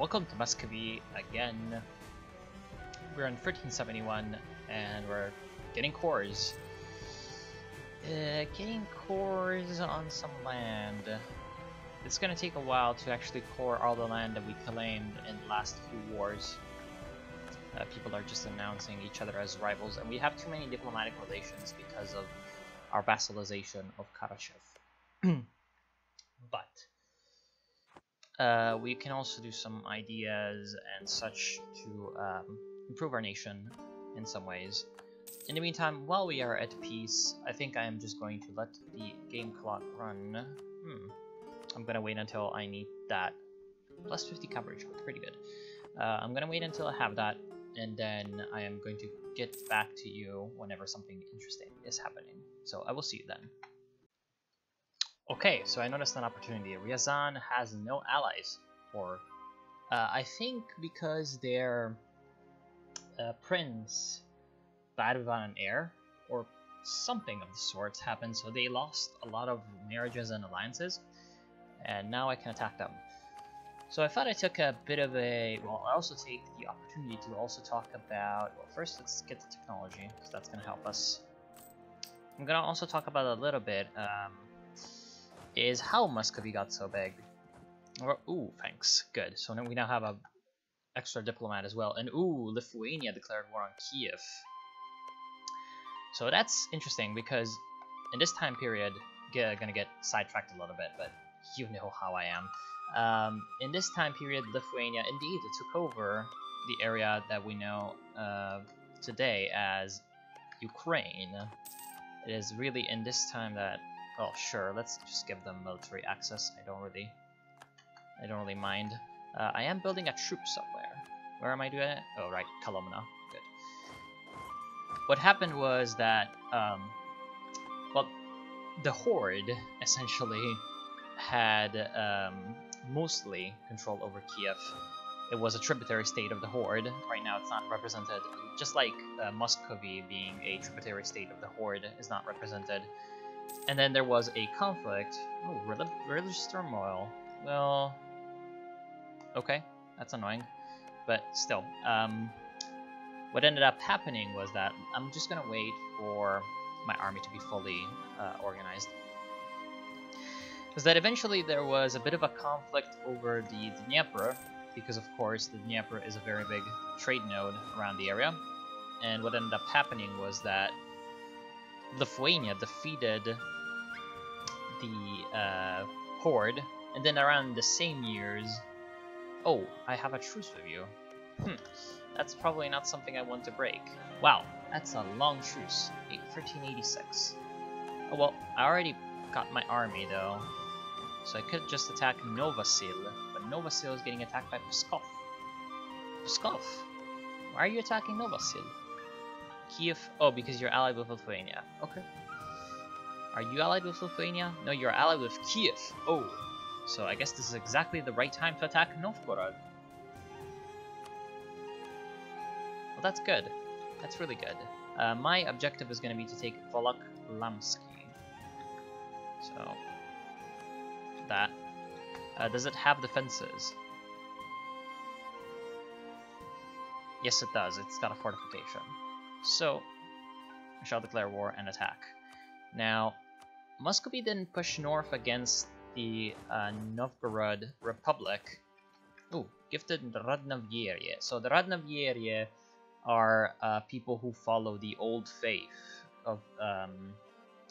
Welcome to Muscovy again. We're in 1371 and we're getting cores. Getting cores on some land. It's gonna take a while to actually core all the land that we claimed in the last few wars. People are just announcing each other as rivals, and we have too many diplomatic relations because of our vassalization of Karachev. But we can also do some ideas and such to improve our nation in some ways. In the meantime, while we are at peace, I think I am just going to let the game clock run. I'm gonna wait until I need that. Plus 50 coverage, pretty good. I'm gonna wait until I have that, and then I am going to get back to you whenever something interesting is happening. So I will see you then. Okay, so I noticed an opportunity. Ryazan has no allies, or I think because their prince battled on an heir, or something of the sorts happened, so they lost a lot of marriages and alliances, and now I can attack them. So I thought I took a bit of a, well, I also take the opportunity to also talk about, well, first let's get the technology, because that's going to help us. I'm going to also talk about a little bit, is how Muscovy got so big. Ooh, thanks, good. So now we now have a extra diplomat as well, and ooh, Lithuania declared war on Kiev. So that's interesting, because in this time period, gonna get sidetracked a little bit, but you know how I am. In this time period, Lithuania indeed took over the area that we know today as Ukraine. It is really in this time that, well, sure, let's just give them military access. I don't really mind. I am building a troop somewhere. Where am I doing it? Oh, right, Kolomna. Good. What happened was that, well, the Horde essentially had mostly control over Kiev. It was a tributary state of the Horde. Right now it's not represented, just like Muscovy being a tributary state of the Horde is not represented. And then there was a conflict. Oh, religious turmoil. Well, okay, that's annoying, but still. What ended up happening was that I'm just gonna wait for my army to be fully organized. Was that eventually there was a bit of a conflict over the Dnieper, because of course the Dnieper is a very big trade node around the area, and what ended up happening was that Lithuania defeated the Horde, and then around the same years, oh, I have a truce with you. That's probably not something I want to break. Wow, that's a long truce. 1386. Oh well, I already got my army though, so I could just attack Novosil, but Novosil is getting attacked by Pskov. Pskov? Why are you attacking Novosil? Kiev? Oh, because you're allied with Lithuania. Okay. Are you allied with Lithuania? No, you're allied with Kiev. Oh, so I guess this is exactly the right time to attack Novgorod. Well, that's good. That's really good. My objective is going to be to take Voloklamsky. So, that. Does it have defenses? Yes, it does. It's got a fortification. So, I shall declare war and attack. Now, Muscovy didn't push north against the Novgorod Republic. Ooh, gifted Radnavyerie. So the Radnavyerie are people who follow the old faith of,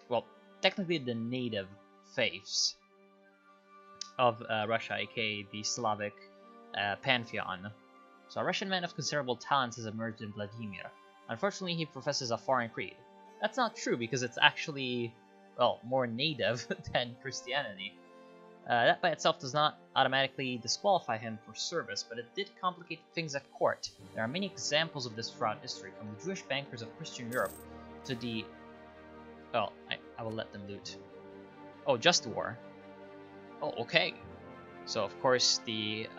well, technically the native faiths of Russia, aka the Slavic pantheon. So a Russian man of considerable talents has emerged in Vladimir. Unfortunately, he professes a foreign creed. That's not true, because it's actually, well, more native than Christianity. That by itself does not automatically disqualify him for service, but it did complicate things at court. There are many examples of this throughout history, from the Jewish bankers of Christian Europe to the... well, I will let them loot. Oh, just war. Oh, okay. So, of course, the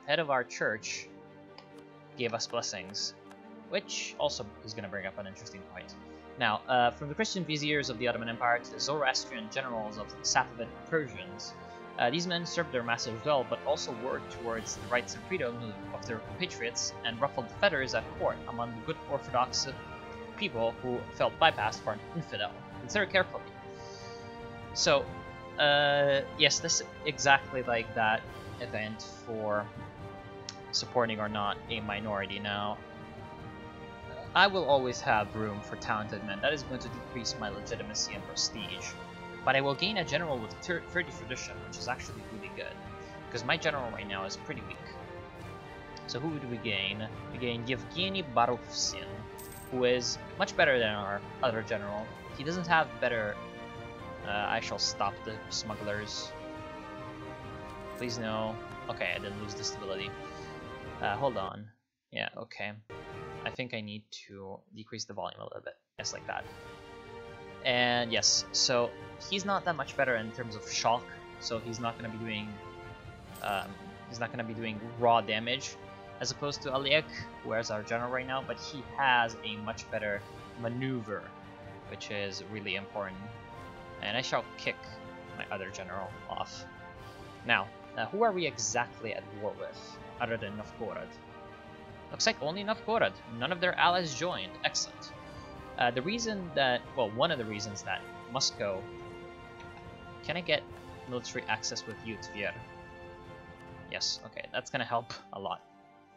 head of our church gave us blessings, which also is going to bring up an interesting point. Now, from the Christian viziers of the Ottoman Empire to the Zoroastrian generals of the Safavid Persians, These men served their masters well, but also worked towards the rights and freedom of their compatriots and ruffled the feathers at court among the good Orthodox people who felt bypassed for an infidel. Consider carefully. So, yes, this is exactly like that event for supporting or not a minority. Now, I will always have room for talented men. That is going to decrease my legitimacy and prestige. But I will gain a general with 30 tradition, which is actually really good. Because my general right now is pretty weak. So who do we gain? We gain Yevgeny Barufsin, who is much better than our other general. He doesn't have better... I shall stop the smugglers. Please no. Okay, I didn't lose the stability. Hold on. Yeah, okay. I think I need to decrease the volume a little bit. Yes, like that. And yes, so he's not that much better in terms of shock. So he's not going to be doing raw damage as opposed to Aliek, who is our general right now. But he has a much better maneuver, which is really important. And I shall kick my other general off. Now, who are we exactly at war with, other than Novgorod? Looks like only Novgorod. None of their allies joined. Excellent. The reason that, well, one of the reasons that Moscow... Can I get military access with you, Tver? Yes, okay, that's gonna help a lot.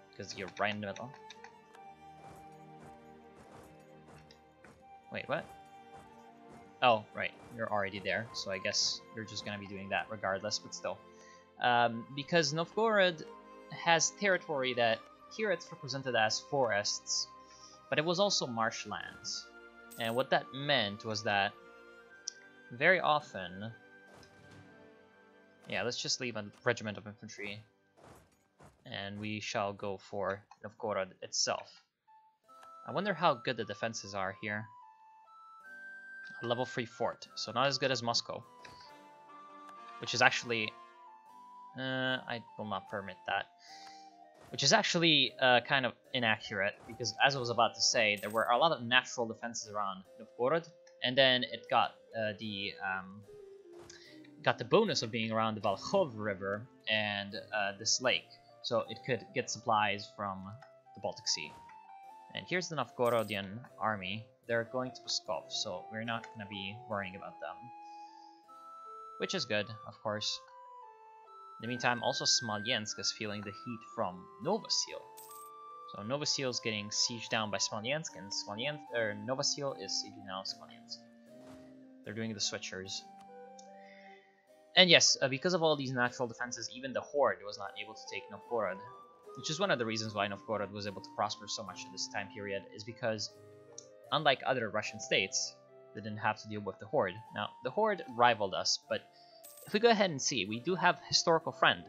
Because you're right in the middle. Wait, what? Oh, right, you're already there, so I guess you're just gonna be doing that regardless, but still. Because Novgorod has territory that here it's represented as forests, but it was also marshlands. And what that meant was that very often... Yeah, let's just leave a regiment of infantry, and we shall go for Novgorod itself. I wonder how good the defenses are here. A level 3 fort, so not as good as Moscow. Which is actually... I will not permit that. Which is actually kind of inaccurate, because as I was about to say, there were a lot of natural defenses around Novgorod, and then it got the bonus of being around the Volkhov River and this lake, so it could get supplies from the Baltic Sea. And here's the Novgorodian army. They're going to Muscovy, so we're not going to be worrying about them. Which is good, of course. In the meantime, also Smolensk is feeling the heat from Novosil. So Novosil is getting sieged down by Smolensk, and Novosil is sieging down Smolensk. They're doing the switchers. And yes, because of all these natural defenses, even the Horde was not able to take Novgorod. Which is one of the reasons why Novgorod was able to prosper so much in this time period, is because, unlike other Russian states, they didn't have to deal with the Horde. Now, the Horde rivaled us, but if we go ahead and see, we do have historical friend.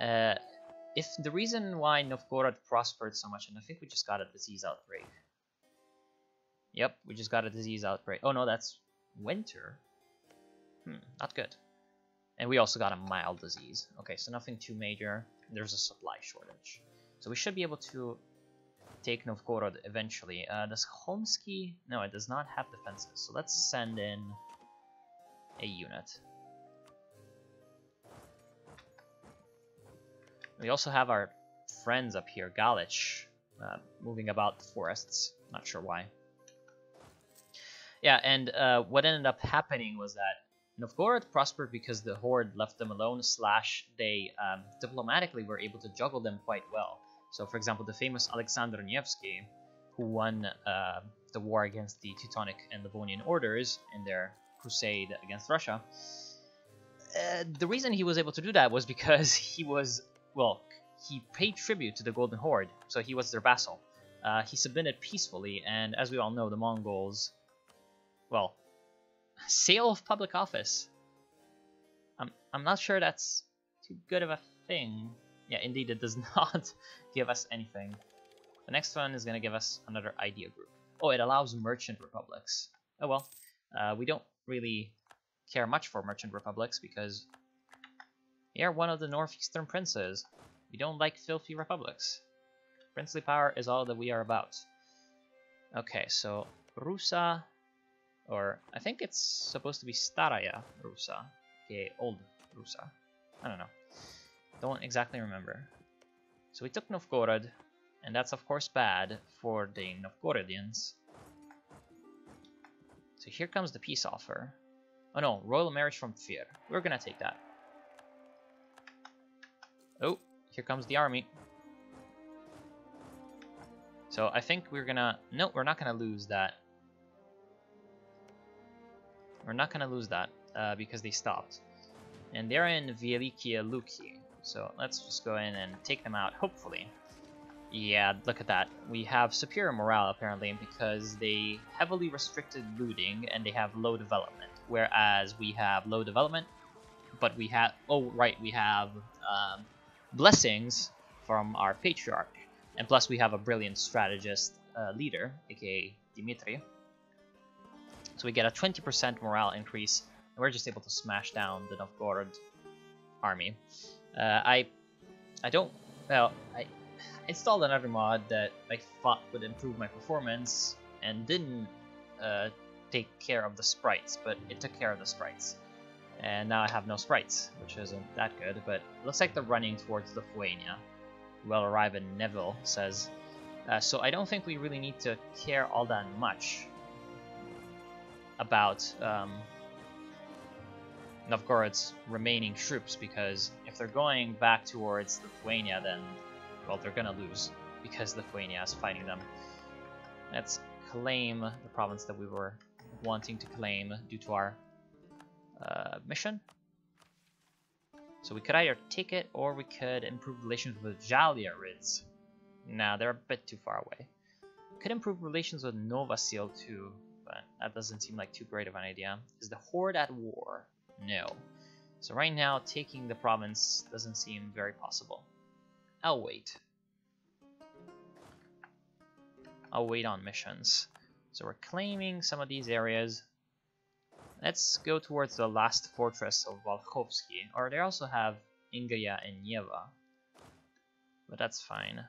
If the reason why Novgorod prospered so much, and I think we just got a disease outbreak. Yep, we just got a disease outbreak. Oh no, that's winter. Not good. And we also got a mild disease. Okay, so nothing too major. There's a supply shortage. So we should be able to take Novgorod eventually. Does Kholmsky? No, it does not have defenses. So let's send in a unit. We also have our friends up here, Galich, moving about the forests. Not sure why. Yeah, and what ended up happening was that Novgorod prospered because the Horde left them alone, / they diplomatically were able to juggle them quite well. So, for example, the famous Alexander Nevsky, who won the war against the Teutonic and Livonian orders in their crusade against Russia, the reason he was able to do that was because he was, well, he paid tribute to the Golden Horde, so he was their vassal. He submitted peacefully, and as we all know, the Mongols, well, sale of public office. I'm not sure that's too good of a thing. Yeah, indeed, it does not give us anything. The next one is going to give us another idea group. Oh, it allows merchant republics. Oh well, we don't really care much for merchant republics because we are one of the northeastern princes. We don't like filthy republics. Princely power is all that we are about. Okay, so Rusa, or I think it's supposed to be Staraya Rusa, okay, old Prusa? I don't know. Don't exactly remember. So we took Novgorod, and that's of course bad for the Novgorodians. So here comes the peace offer. Oh no, royal marriage from Tver. We're gonna take that. Oh, here comes the army. So I think we're gonna... No, we're not gonna lose that. We're not gonna lose that because they stopped. And they're in Velikie Luki. So let's just go in and take them out, hopefully. Yeah, look at that. We have superior morale, apparently, because they heavily restricted looting and they have low development. Whereas we have low development, but we have... Oh, right, we have blessings from our patriarch. And plus we have a brilliant strategist leader, aka Dimitri. So we get a 20% morale increase, and we're just able to smash down the Novgorod army. I installed another mod that I thought would improve my performance and didn't take care of the sprites, but it took care of the sprites. And now I have no sprites, which isn't that good, but it looks like they're running towards Lithuania. Will arrive in Neville, says. So I don't think we really need to care all that much about Novgorod's remaining troops, because if they're going back towards Lithuania, then, well, they're gonna lose, because Lithuania is fighting them. Let's claim the province that we were wanting to claim due to our mission. So we could either take it, or we could improve relations with Jaliarids. Nah, they're a bit too far away. Could improve relations with Novasil too, but that doesn't seem like too great of an idea. Is the Horde at war? No. So right now, taking the province doesn't seem very possible. I'll wait. I'll wait on missions. So we're claiming some of these areas. Let's go towards the last fortress of Volkhovsky, or they also have Ingria and Nieva, but that's fine.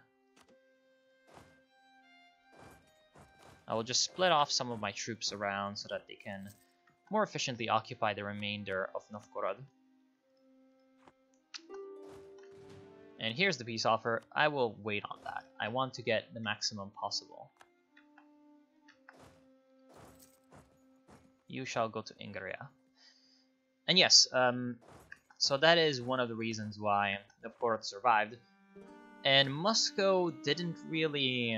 I will just split off some of my troops around so that they can more efficiently occupy the remainder of Novgorod. And here's the peace offer. I will wait on that. I want to get the maximum possible. You shall go to Ingria. And yes, so that is one of the reasons why Novgorod survived. And Moscow didn't really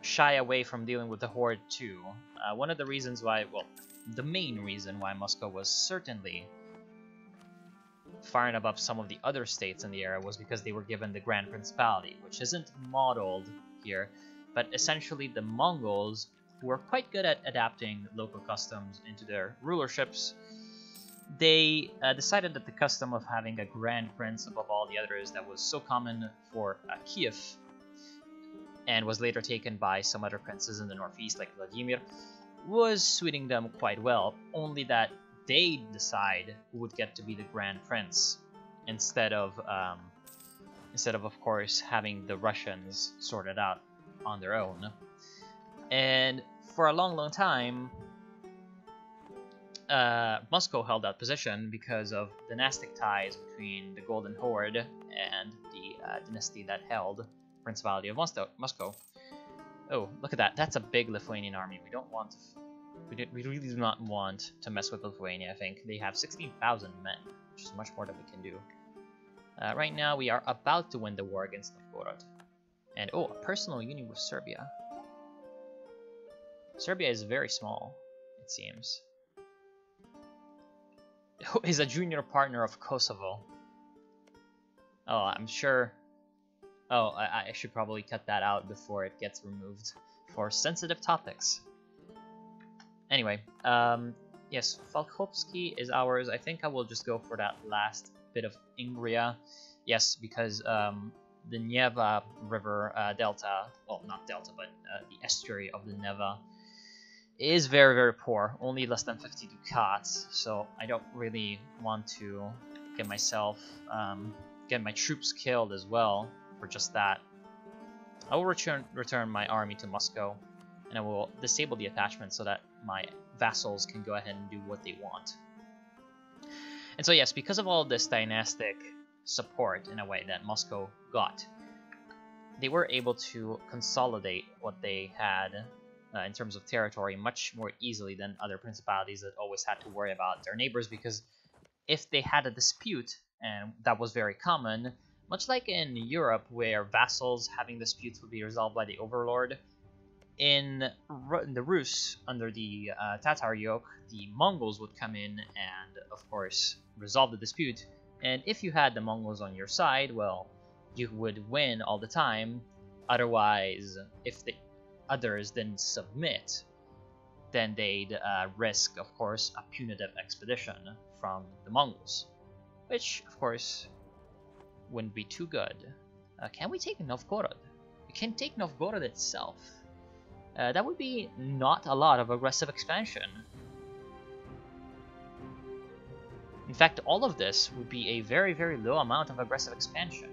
shy away from dealing with the Horde too. One of the reasons why, well, the main reason why Moscow was certainly far and above some of the other states in the area was because they were given the Grand Principality, which isn't modeled here, but essentially the Mongols, who were quite good at adapting local customs into their rulerships, they decided that the custom of having a Grand Prince above all the others that was so common for Kiev, and was later taken by some other princes in the northeast like Vladimir, was suiting them quite well, only that they decide who would get to be the Grand Prince, instead of course having the Russians sort it out on their own. And for a long time, Moscow held that position because of dynastic ties between the Golden Horde and the dynasty that held Principality of Moscow. Oh, look at that! That's a big Lithuanian army. We don't want. We really do not want to mess with Lithuania. I think they have 16,000 men, which is much more than we can do. Right now, we are about to win the war against Novgorod, and oh, a personal union with Serbia. Serbia is very small, it seems. Is a junior partner of Kosovo. Oh, I'm sure. Oh, I should probably cut that out before it gets removed for sensitive topics. Anyway, yes, Volkhovsky is ours. I think I will just go for that last bit of Ingria. Yes, because the Neva River delta, well, not delta, but the estuary of the Neva is very, very poor. Only less than 50 ducats, so I don't really want to get myself, get my troops killed as well for just that. I will return my army to Moscow, and I will disable the attachment so that my vassals can go ahead and do what they want. And so yes, because of all this dynastic support in a way that Moscow got, they were able to consolidate what they had in terms of territory much more easily than other principalities that always had to worry about their neighbors, because if they had a dispute, and that was very common, much like in Europe where vassals having disputes would be resolved by the overlord, in the Rus, under the Tatar yoke, the Mongols would come in and, of course, resolve the dispute. And if you had the Mongols on your side, well, you would win all the time. Otherwise, if the others didn't submit, then they'd risk, of course, a punitive expedition from the Mongols, which, of course, wouldn't be too good. Can we take Novgorod? We can take Novgorod itself. That would be not a lot of aggressive expansion. In fact, all of this would be a very, very low amount of aggressive expansion.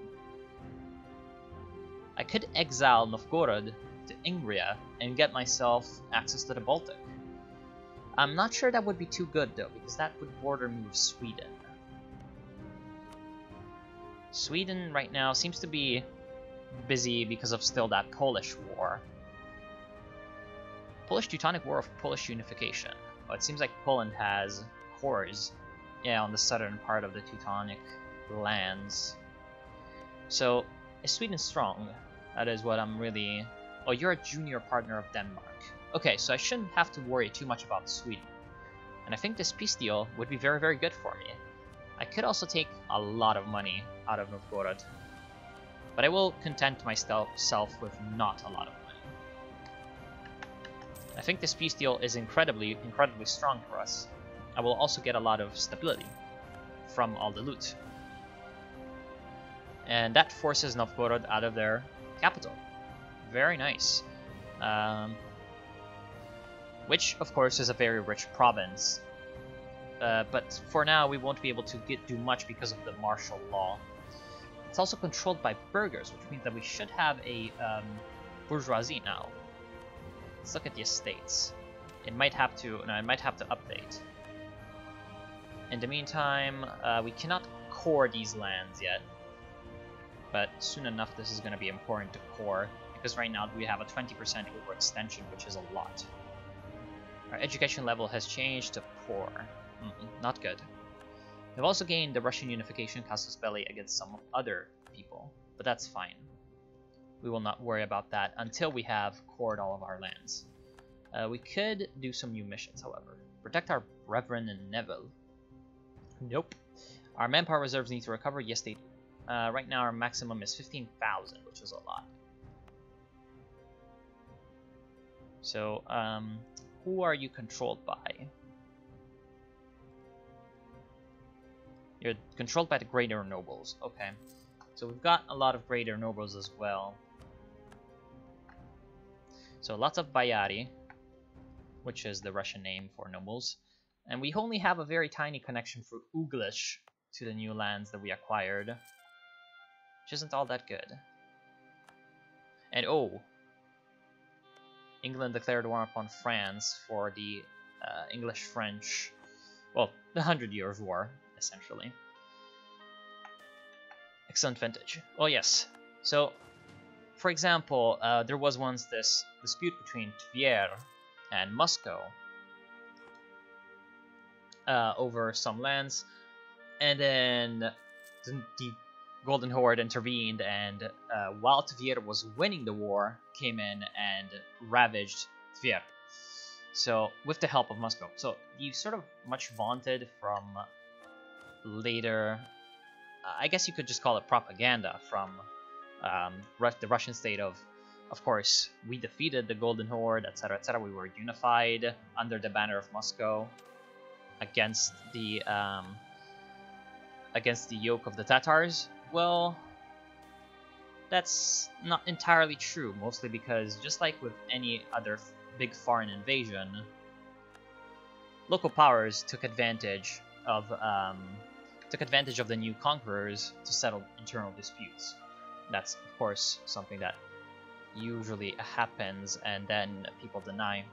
I could exile Novgorod to Ingria and get myself access to the Baltic. I'm not sure that would be too good though, because that would border me with Sweden. Sweden right now seems to be busy because of still that Polish war. Polish-Teutonic War of Polish Unification. Well, it seems like Poland has cores, yeah, on the southern part of the Teutonic lands. So, is Sweden strong? That is what I'm really... Oh, you're a junior partner of Denmark. Okay, so I shouldn't have to worry too much about Sweden. And I think this peace deal would be very, very good for me. I could also take a lot of money out of Novgorod. But I will content myself with not a lot of money. I think this peace deal is incredibly strong for us. I will also get a lot of stability from all the loot. And that forces Novgorod out of their capital. Very nice. Which, of course, is a very rich province. But for now, we won't be able to do much because of the martial law. It's also controlled by burghers, which means that we should have a bourgeoisie now. Let's look at the estates. It might have to update. In the meantime, we cannot core these lands yet. But soon enough, this is going to be important to core, because right now we have a 20% overextension, which is a lot. Our education level has changed to poor. Not good. We've also gained the Russian unification casus belli against some other people, but that's fine. We will not worry about that until we have cored all of our lands. We could do some new missions, however. Protect our brethren in Neville. Nope. Our manpower reserves need to recover. Yes, they do. Right now our maximum is 15,000, which is a lot. So, who are you controlled by? You're controlled by the greater nobles. Okay. So we've got a lot of greater nobles as well. So lots of Bayari, which is the Russian name for nobles. And we only have a very tiny connection for Uglish to the new lands that we acquired, which isn't all that good. And oh, England declared war upon France for the English-French, well, the 100 Years' War, essentially. Excellent vintage. Oh yes, so for example, there was once this dispute between Tver and Moscow over some lands, and then the Golden Horde intervened, and while Tver was winning the war, came in and ravaged Tver. So with the help of Moscow. So the sort of much vaunted from later, I guess you could just call it propaganda from the Russian state of course, we defeated the Golden Horde, etc., etc. We were unified under the banner of Moscow against the yoke of the Tatars. Well, that's not entirely true, mostly because just like with any other big foreign invasion, local powers took advantage of the new conquerors to settle internal disputes. That's, of course, something that usually happens and then people deny.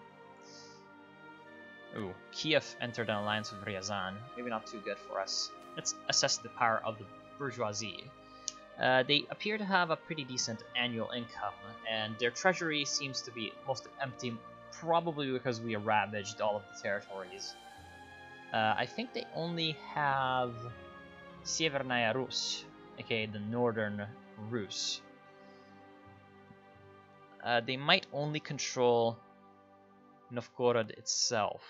Ooh, Kiev entered an alliance with Ryazan. Maybe not too good for us. Let's assess the power of the bourgeoisie. They appear to have a pretty decent annual income, and their treasury seems to be mostly empty, probably because we ravaged all of the territories. I think they only have Severnaya Rus, aka the Northern Rus. They might only control Novgorod itself.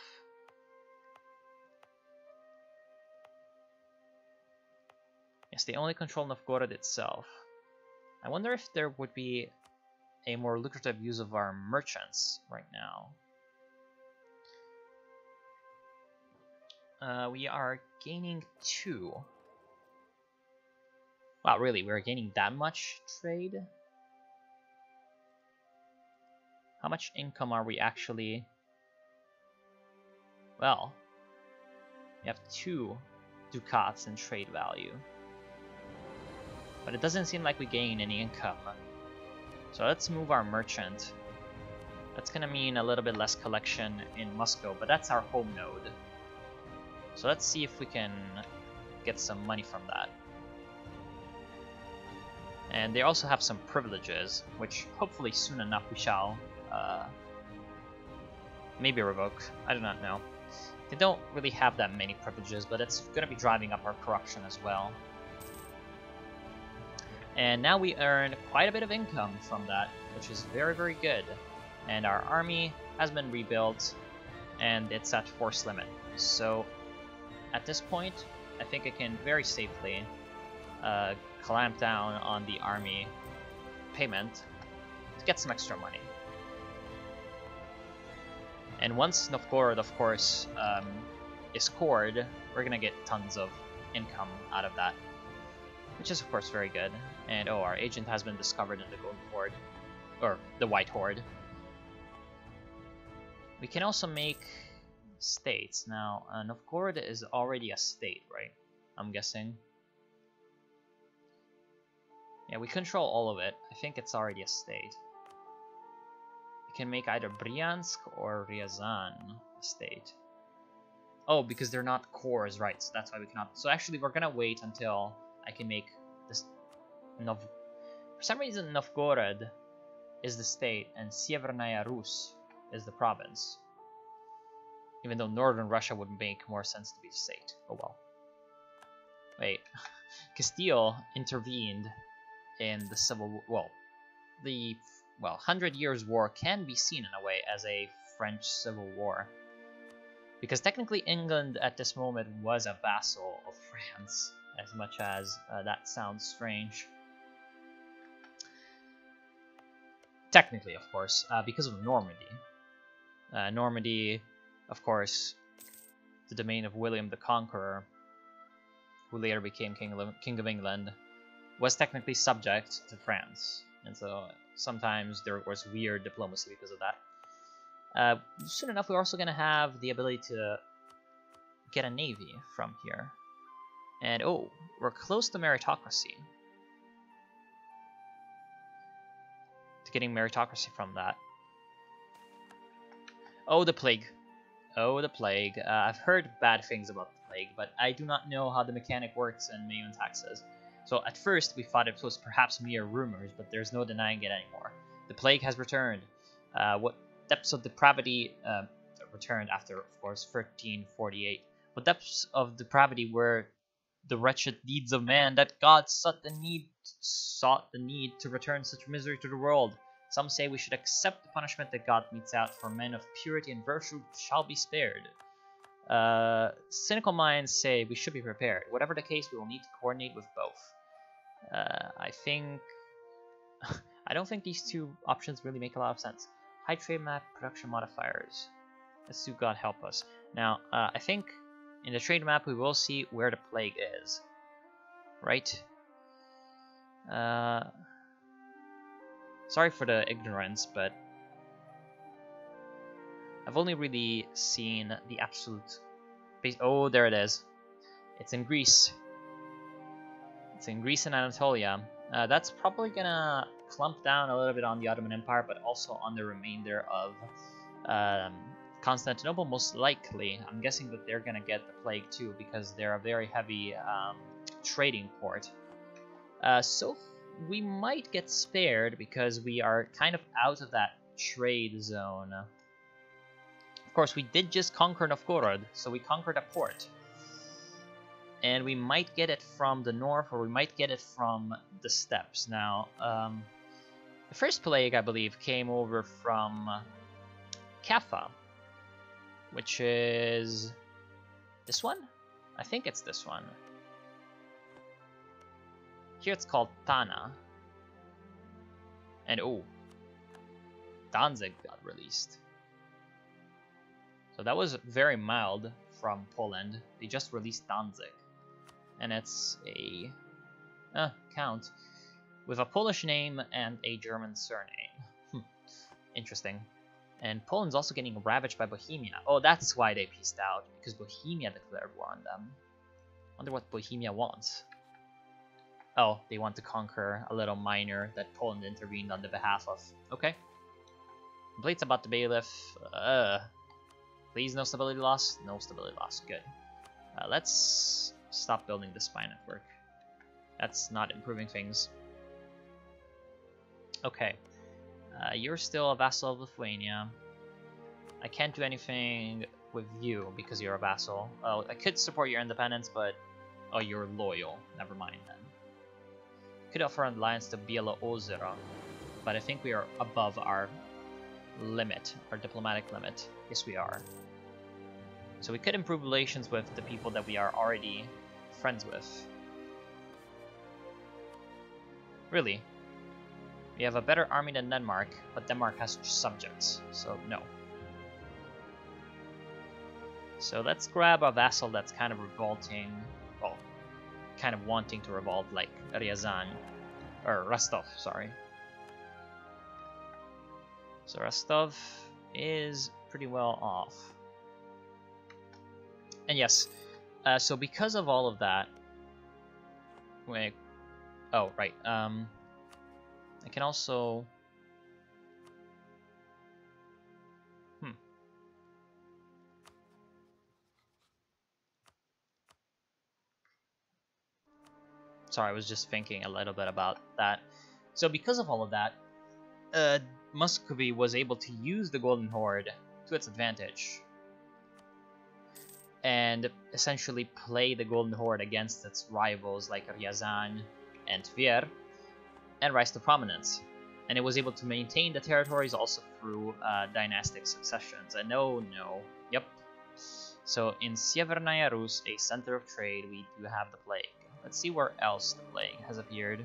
Yes, they only control Novgorod itself. I wonder if there would be a more lucrative use of our merchants right now. We are gaining 2. Wow, really? We're gaining that much trade? How much income are we actually... Well, we have 2 ducats in trade value. But it doesn't seem like we gain any income. So let's move our merchant. That's gonna mean a little bit less collection in Muscovy, but that's our home node. So let's see if we can get some money from that. And they also have some privileges, which hopefully soon enough we shall maybe revoke. I do not know. They don't really have that many privileges, but it's going to be driving up our corruption as well. And now we earn quite a bit of income from that, which is very, very good. And our army has been rebuilt, and it's at force limit. So at this point, I think I can very safely clamp down on the army payment to get some extra money. And once Novgorod, of course, is cored, we're gonna get tons of income out of that, which is of course very good. And oh, our agent has been discovered in the Gold Horde, or the White Horde. We can also make states. Now, Novgorod is already a state, right? I'm guessing. Yeah, we control all of it. I think it's already a state. We can make either Bryansk or Ryazan a state. Oh, because they're not cores, right? So that's why we cannot. So actually, we're gonna wait until I can make this. For some reason, Novgorod is the state and Severnaya Rus is the province. Even though northern Russia would make more sense to be the state. Oh well. Wait, Castile intervened in the civil war. Well, the 100 Years' War can be seen in a way as a French civil war, because technically England at this moment was a vassal of France, as much as that sounds strange. Technically, of course, because of Normandy. Normandy, of course, the domain of William the Conqueror, who later became King of England, was technically subject to France. And so sometimes there was weird diplomacy because of that. Soon enough, we're also going to have the ability to get a navy from here. And oh, we're close to meritocracy. To getting meritocracy from that. Oh, the plague. Oh, the plague. I've heard bad things about the plague, but I do not know how the mechanic works in MEIOU taxes. So at first we thought it was perhaps mere rumors, but there's no denying it anymore. The plague has returned. What depths of depravity returned after, of course, 1348. What depths of depravity were the wretched deeds of man that God sought the need to return such misery to the world? Some say we should accept the punishment that God metes out, for men of purity and virtue shall be spared. Cynical minds say we should be prepared. Whatever the case, we will need to coordinate with both. I think... I don't think these two options really make a lot of sense. High trade map, production modifiers. Let's do God help us. Now, I think in the trade map we will see where the plague is. Right? Sorry for the ignorance, but I've only really seen the absolute base. Oh, there it is. It's in Greece. It's in Greece and Anatolia. That's probably gonna clump down a little bit on the Ottoman Empire, but also on the remainder of Constantinople, most likely. I'm guessing that they're gonna get the plague too, because they're a very heavy trading port. So we might get spared because we are kind of out of that trade zone. Of course, we did just conquer Novgorod, so we conquered a port. And we might get it from the north, or we might get it from the steppes. Now, the first plague, I believe, came over from Kaffa, which is this one? I think it's this one. Here it's called Tana. And oh, Danzig got released. So that was very mild from Poland. They just released Danzig. And it's a count with a Polish name and a German surname. Interesting. And Poland's also getting ravaged by Bohemia. Oh, that's why they peaced out, because Bohemia declared war on them. Wonder what Bohemia wants. Oh, they want to conquer a little minor that Poland intervened on the behalf of. Okay. Blades about the bailiff. Please, no stability loss. No stability loss. Good. Let's stop building the spy network. That's not improving things. Okay. You're still a vassal of Lithuania. I can't do anything with you because you're a vassal. Oh, I could support your independence, but... Oh, you're loyal. Never mind then. Could offer an alliance to Bielo-Ozero, but I think we are above our limit, our diplomatic limit. Yes, we are. So we could improve relations with the people that we are already friends with. Really? We have a better army than Denmark, but Denmark has subjects, so no. So let's grab a vassal that's kind of revolting, well, kind of wanting to revolt, like Ryazan, or Rostov, sorry. So Rostov is pretty well off. And yes, so because of all of that, wait, oh, right, I can also... Sorry, I was just thinking a little bit about that. So because of all of that, Muscovy was able to use the Golden Horde to its advantage. And essentially play the Golden Horde against its rivals like Ryazan and Tver, and rise to prominence. And it was able to maintain the territories also through dynastic successions. And yep. So in Sievernaya Rus, a center of trade, we do have the plague. Let's see where else the plague has appeared.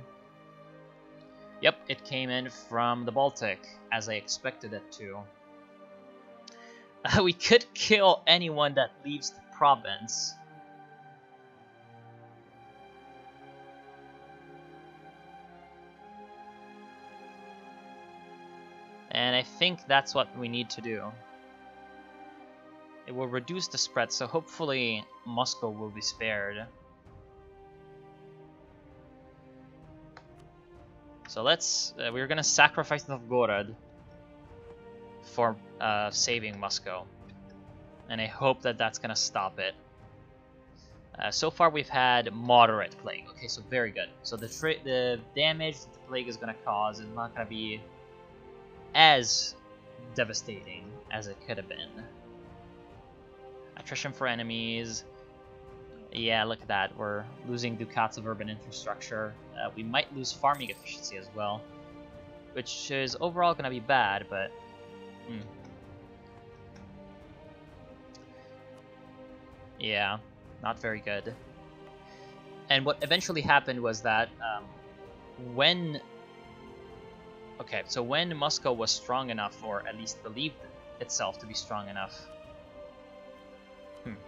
Yep, it came in from the Baltic, as I expected it to. We could kill anyone that leaves the province. And I think that's what we need to do. It will reduce the spread, so hopefully Moscow will be spared. So let's... we're gonna sacrifice Novgorod for saving Moscow. And I hope that that's gonna stop it. So far we've had moderate plague. Okay, so very good. So the damage that the plague is gonna cause is not gonna be as devastating as it could have been. Attrition for enemies. Yeah, look at that. We're losing ducats of urban infrastructure. We might lose farming efficiency as well, which is overall going to be bad, but... Yeah, not very good. And what eventually happened was that when... Okay, so when Moscow was strong enough, or at least believed itself to be strong enough...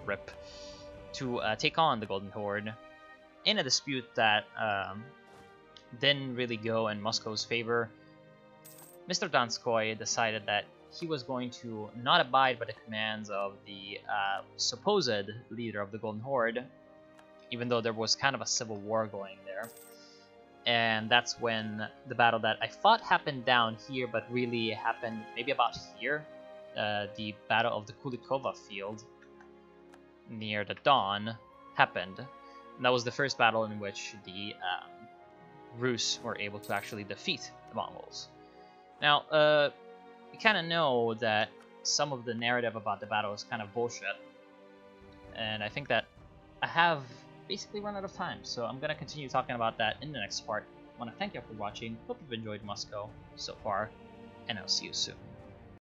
rip. To take on the Golden Horde in a dispute that didn't really go in Moscow's favor, Mr. Donskoy decided that he was going to not abide by the commands of the supposed leader of the Golden Horde, even though there was kind of a civil war going there. And that's when the battle that I thought happened down here, but really happened maybe about here, the Battle of the Kulikovo field near the Don happened. And that was the first battle in which the Rus were able to actually defeat the Mongols. Now, we kind of know that some of the narrative about the battle is kind of bullshit, and I think that I have basically run out of time, so I'm going to continue talking about that in the next part. I want to thank you for watching, hope you've enjoyed Moscow so far, and I'll see you soon.